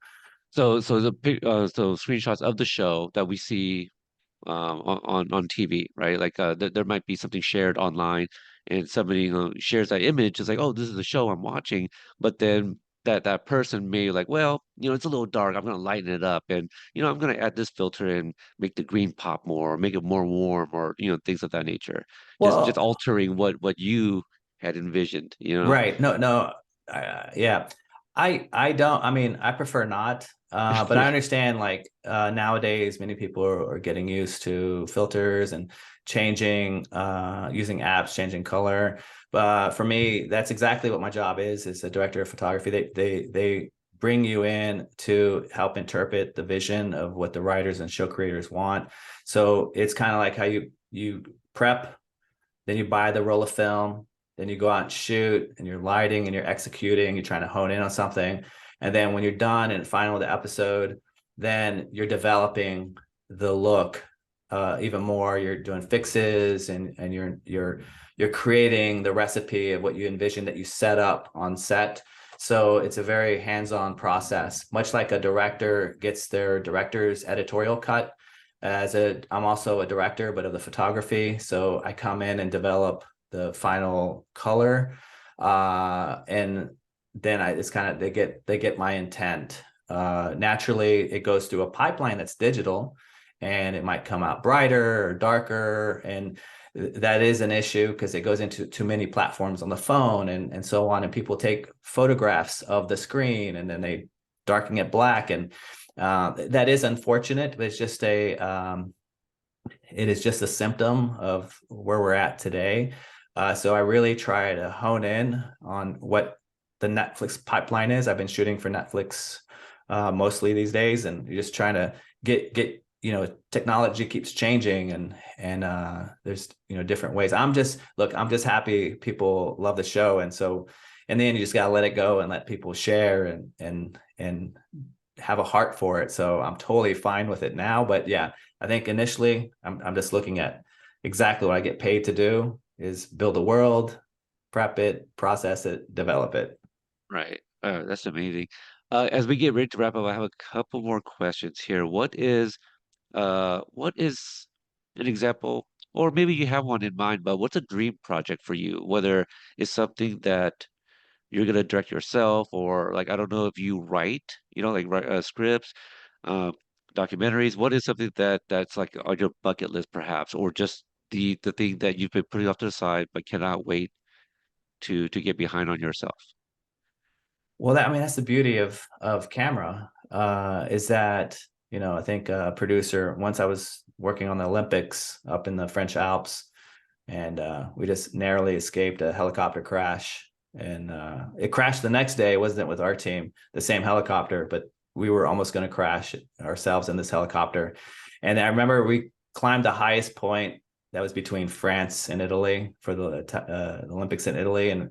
So screenshots of the show that we see on TV, right? Like there might be something shared online, and somebody shares that image. It's like, oh, this is the show I'm watching, but then that person may like, well, it's a little dark. I'm gonna lighten it up, and I'm gonna add this filter and make the green pop more, or make it more warm, or things of that nature. Just Well, altering what you had envisioned. right. No, no. Yeah. I don't, I mean, I prefer not. But I understand like nowadays many people are getting used to filters and changing using apps, changing color. But for me, that's exactly what my job is as a director of photography. They bring you in to help interpret the vision of what the writers and show creators want. So it's kind of like how you prep, then you buy the roll of film, then you go out and shoot, and you're lighting and you're executing, you're trying to hone in on something. And then when you're done and final of the episode, then you're developing the look even more. You're doing fixes, and you're creating the recipe of what you envision that you set up on set. So it's a very hands-on process, much like a director gets their director's editorial cut. I'm also a director, but of the photography. So I come in and develop the final color, and then it's kind of, they get my intent. Naturally, it goes through a pipeline that's digital, and it might come out brighter or darker, and that is an issue because it goes into too many platforms on the phone and so on. And people take photographs of the screen and then they darken it black, and that is unfortunate, but it is just a symptom of where we're at today. So I really try to hone in on what the Netflix pipeline is. I've been shooting for Netflix mostly these days, and you're just trying to get technology keeps changing, and there's different ways. I'm just happy people love the show, and so in the end you just gotta let it go and let people share and have a heart for it. So I'm totally fine with it now. But yeah, I think initially I'm just looking at exactly what I get paid to do is build a world, prep it, process it, develop it. Right. That's amazing. As we get ready to wrap up, I have a couple more questions here. What is an example, or maybe you have one in mind, but what's a dream project for you? Whether it's something that you're gonna direct yourself, or like I don't know if you write, like write scripts, uh, documentaries. What is something that's like on your bucket list, perhaps, or just the thing that you've been putting off to the side but cannot wait to get behind on yourself? Well, that, I mean, that's the beauty of camera, is that, I think a producer, once I was working on the Olympics up in the French Alps, and we just narrowly escaped a helicopter crash. And it crashed the next day. It wasn't with our team, the same helicopter, but we were almost going to crash ourselves in this helicopter. And I remember we climbed the highest point that was between France and Italy for the Olympics in Italy. And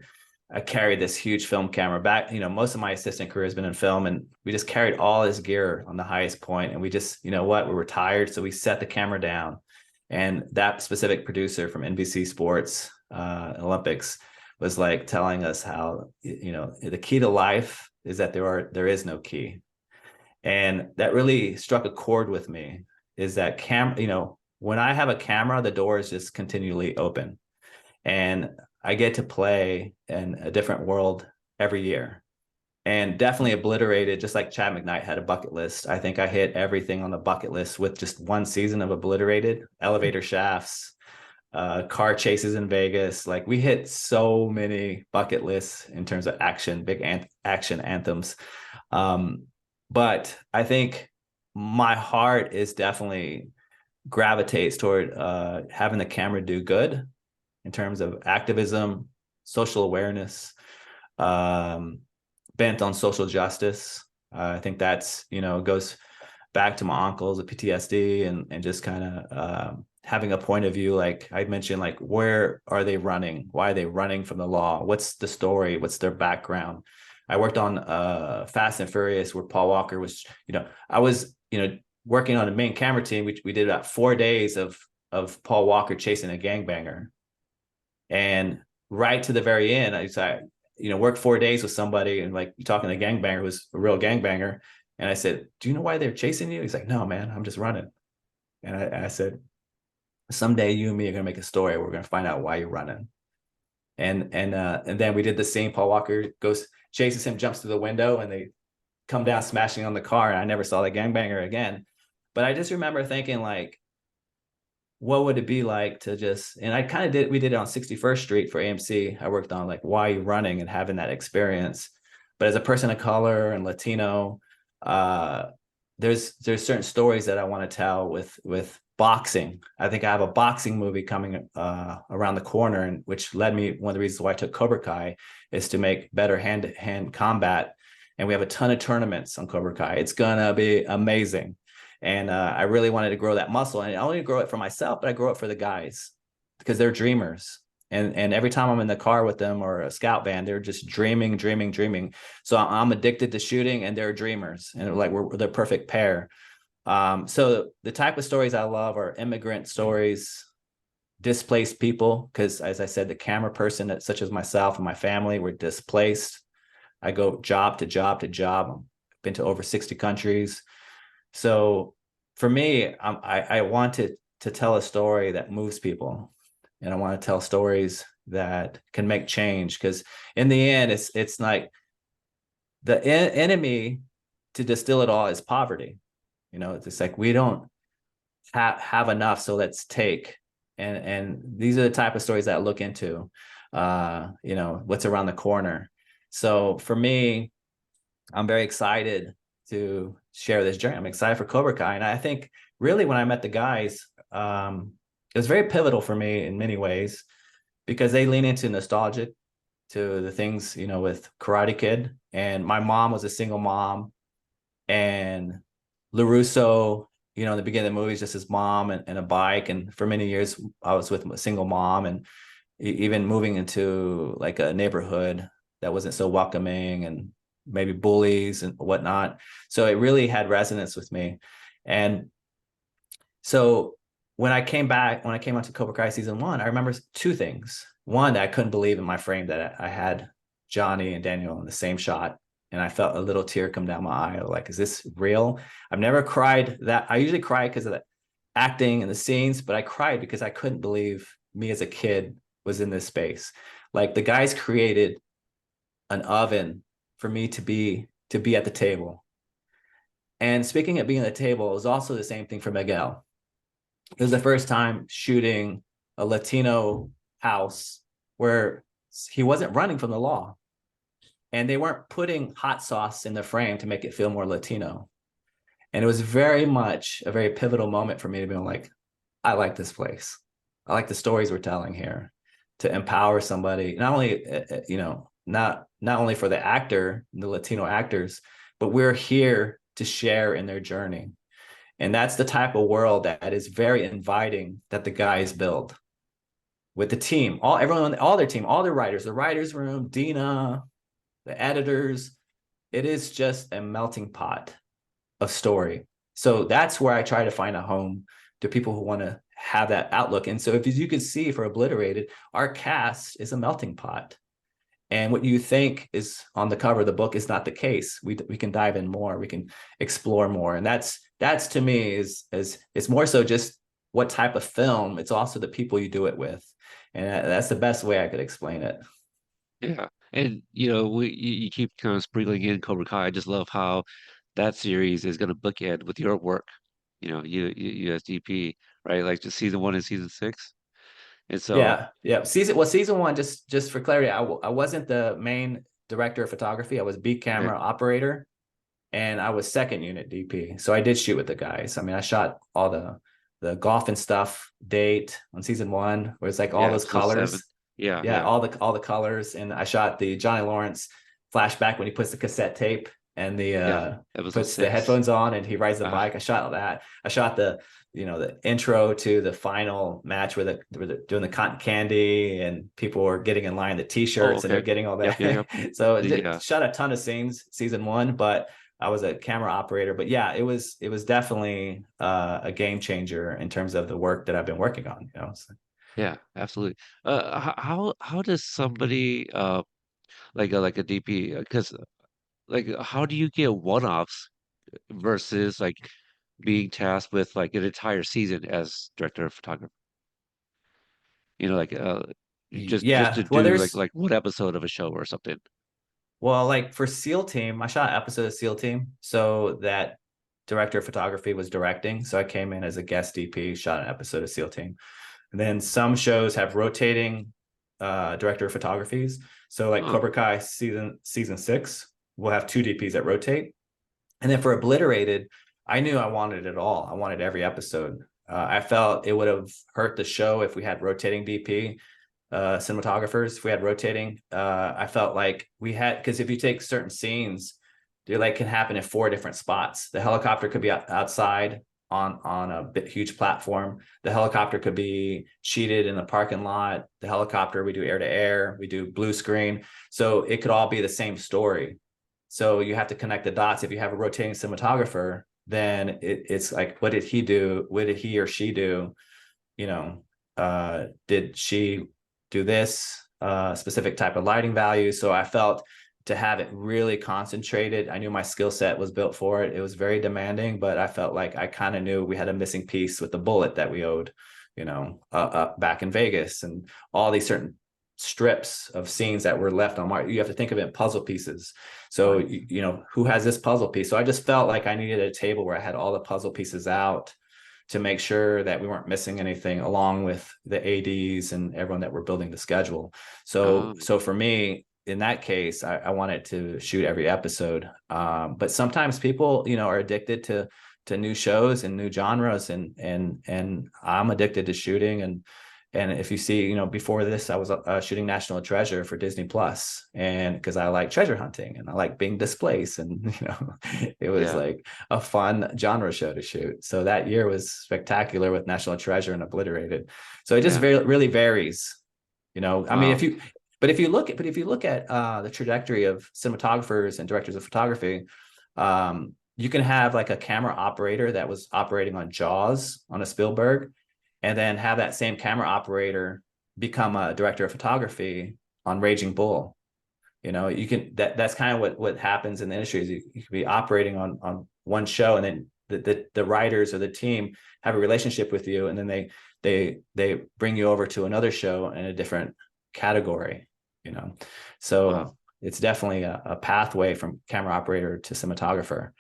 I carried this huge film camera back. Most of my assistant career has been in film, and we just carried all this gear on the highest point. And we just, we were tired. So we set the camera down. And that specific producer from NBC Sports Olympics was like telling us how, the key to life is that there is no key. And that really struck a chord with me, is that when I have a camera, the door is just continually open. And I get to play in a different world every year. And definitely Obliterated, just like Chad McKnight had a bucket list. I think I hit everything on the bucket list with just one season of Obliterated, elevator shafts, car chases in Vegas. Like, we hit so many bucket lists in terms of action, action anthems. But I think my heart is definitely gravitates toward having the camera do good in terms of activism, social awareness, bent on social justice. I think that's, goes back to my uncles with PTSD, and just kind of having a point of view. Like I mentioned, like, where are they running? Why are they running from the law? What's the story? What's their background? I worked on Fast and Furious, where Paul Walker was, I was, working on the main camera team. We did about 4 days of Paul Walker chasing a gangbanger. And right to the very end, I decided, worked 4 days with somebody, and like, you talking to a gangbanger who's a real gangbanger. And I said, "Do you know why they're chasing you?" He's like, "No, man, I'm just running." And I said, "Someday you and me are gonna make a story. We're gonna find out why you're running." And then we did the scene. Paul Walker goes, chases him, jumps through the window, and they come down smashing on the car. And I never saw that gangbanger again. But I just remember thinking, like, what would it be like to just, and I kind of did, we did it on 61st Street for AMC. I worked on like, why are you running, and having that experience. But as a person of color and Latino, uh, there's certain stories that I want to tell with boxing. I think I have a boxing movie coming around the corner, and which led me, one of the reasons why I took Cobra Kai is to make better hand-to-hand combat. And we have a ton of tournaments on Cobra Kai. It's gonna be amazing. And I really wanted to grow that muscle, and I only grow it for myself, but I grow it for the guys, because they're dreamers. And every time I'm in the car with them or a scout band, they're just dreaming, dreaming, dreaming. So I'm addicted to shooting, and they're dreamers, and like, we're the perfect pair. So the type of stories I love are immigrant stories, displaced people, because as I said, the camera person, such as myself and my family, were displaced. I go job to job to job. I've been to over 60 countries. So for me, I want to tell a story that moves people, and I want to tell stories that can make change, because in the end, it's like the enemy, to distill it all, is poverty. It's like, we don't have enough, so let's take. And these are the type of stories that I look into, what's around the corner. So for me, I'm very excited to share this journey. I'm excited for Cobra Kai. And I think really, when I met the guys, it was very pivotal for me in many ways, because they lean into nostalgic to the things, with Karate Kid. And my mom was a single mom, and LaRusso, in the beginning of the movie, is just his mom and a bike. And for many years, I was with a single mom, and even moving into like a neighborhood that wasn't so welcoming, and maybe bullies and whatnot. So it really had resonance with me. And so when I came out to Cobra Kai season 1, I remember 2 things. One, that I couldn't believe in my frame that I had Johnny and Daniel in the same shot. And I felt a little tear come down my eye. Like, is this real? I've never cried that. I usually cry because of the acting and the scenes, but I cried because I couldn't believe me as a kid was in this space. Like, the guys created an oven for me to be at the table. And speaking of being at the table, it was also the same thing for Miguel. It was the first time shooting a Latino house where he wasn't running from the law. and they weren't putting hot sauce in the frame to make it feel more Latino. And it was very much a very pivotal moment for me to be like, I like this place. I like the stories we're telling here, to empower somebody, not only not only for the actor, the Latino actors, but we're here to share in their journey. And that's the type of world that is very inviting that the guys build with the team, all their team, all their writers, the writers room, Dina, the editors. It is just a melting pot of story. So that's where I try to find a home to people who want to have that outlook. And so if you can see for Obliterated, our cast is a melting pot. And what you think is on the cover of the book is not the case. We can dive in more, we can explore more. And that's to me is it's more so just what type of film, it's also the people you do it with. And that's the best way I could explain it. Yeah. And you keep kind of sprinkling in Cobra Kai. I just love how that series is going to bookend with your work, USDP, right? Like just season one and season six. And so, Yeah, yeah. Season one, just for clarity, I wasn't the main director of photography. I was B okay. camera operator, and I was second unit DP. So I did shoot with the guys. I mean, I shot all the golf and stuff date on season one, where it's like all Yeah, those episode seven. colors. Yeah, Yeah, yeah, all the colors, and I shot the Johnny Lawrence flashback when he puts the cassette tape and the yeah. Episode puts the six. headphones on and he rides the Uh, bike. I shot all that. I shot the intro to the final match where they're doing the cotton candy and people were getting in line, the oh, t-shirts, and they're okay. getting all Yep, yeah, that. yep. So I Yeah, shot a ton of scenes season one, but I was a camera operator. But yeah, it was definitely a game changer in terms of the work that I've been working on. So, yeah, absolutely. How does somebody like a DP, because like how do you get one-offs versus like being tasked with like an entire season as director of photography? Like just to yeah. Well, do like there's like one episode of a show or something. Well, like for SEAL Team, I shot an episode of SEAL Team. So that director of photography was directing. So I came in as a guest DP, shot an episode of SEAL Team. And then some shows have rotating director of photographies. So like Huh. Cobra Kai season six, we'll have two DPs that rotate. And then for Obliterated, I knew I wanted it all. I wanted every episode. I felt it would have hurt the show if we had rotating DP cinematographers. If we had rotating, I felt like we had, because if you take certain scenes, they like can happen in four different spots. The helicopter could be outside on a huge platform. The helicopter could be cheated in a parking lot. The helicopter, we do air to air, we do blue screen. So it could all be the same story. So you have to connect the dots. If you have a rotating cinematographer, then it's like, what did he do? What did he or she do? You know, did she do this specific type of lighting value? So I felt to have it really concentrated, I knew my skill set was built for it. It was very demanding, but I felt like I kind of knew we had a missing piece with the bullet that we owed, back in Vegas, and all these certain strips of scenes that were left on mark. You have to think of it in puzzle pieces. So, Right. who has this puzzle piece? So I just felt like I needed a table where I had all the puzzle pieces out to make sure that we weren't missing anything, along with the ADs and everyone that were building the schedule. So, Um, so for me, in that case, I wanted to shoot every episode. But sometimes people, are addicted to new shows and new genres, and I'm addicted to shooting. And if you see, before this, I was shooting National Treasure for Disney Plus, and because I like treasure hunting and I like being displaced, and it was yeah. like a fun genre show to shoot. So that year was spectacular with National Treasure and Obliterated. So it just Yeah. very really varies. I mean, Wow. if you look at the trajectory of cinematographers and directors of photography, you can have like a camera operator that was operating on Jaws on a Spielberg, and then have that same camera operator become a director of photography on Raging Bull. You can that's kind of what happens in the industry is you can be operating on one show, and then the writers or the team have a relationship with you, and then they bring you over to another show in a different category. you know Wow. so it's definitely a pathway from camera operator to cinematographer,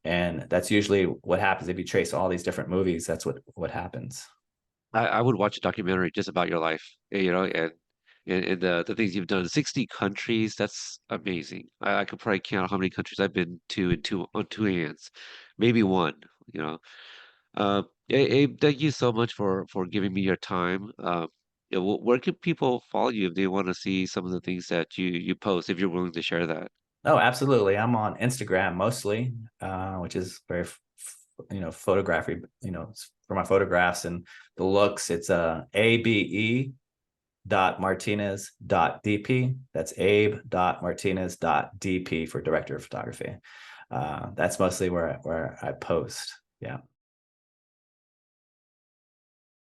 and that's usually what happens. If you trace all these different movies, that's what happens. I would watch a documentary just about your life, and. and the things you've done. 60 countries, that's amazing. I could probably count how many countries I've been to in two on two hands, maybe one, you know. Abe, thank you so much for giving me your time. Yeah, where can people follow you if they want to see some of the things that you post, if you're willing to share that? Oh, absolutely. I'm on Instagram mostly, which is very, photography, for my photographs and the looks. It's ABE dot Martinez dot DP. That's Abe dot Martinez dot DP for director of photography. That's mostly where I post. Yeah.